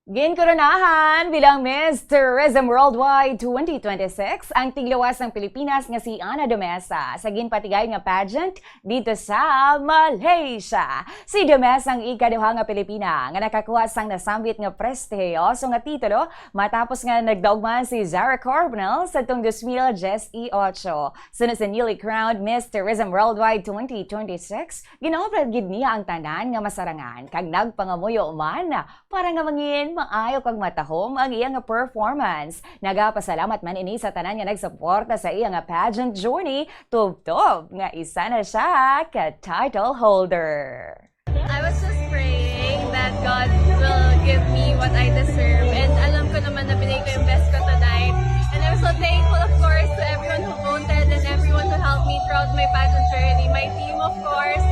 Ginkoronahan bilang Miss Tourism Worldwide 2026 ang tiglawas ng Pilipinas nga si Ana de Mesa sa ginpatigay nga pageant dito sa Malaysia. Si de Mesa ang ikaduha nga Pilipina nga nakakuha sang nasambit nga prestihiyoso nga titulo matapos nga nagdaugman si Zara Corbinal sa tong 2018. Sunod sa newly crowned Miss Tourism Worldwide 2026, ginaobrad gid niya ang tanan nga masarangan kag nagpangamuyo man para nga mangin maayo kag matahom ang iyang performance. Nagapasalamat man ini sa tanan nga nagsuporta sa iyang pageant journey, tub-tub nga isa na siya ka-title holder. I was just praying that God will give me what I deserve, and alam ko naman na binigay ko yung best ko tonight. And I'm so thankful, of course, to everyone who voted and everyone who helped me throughout my pageant journey. My team, of course,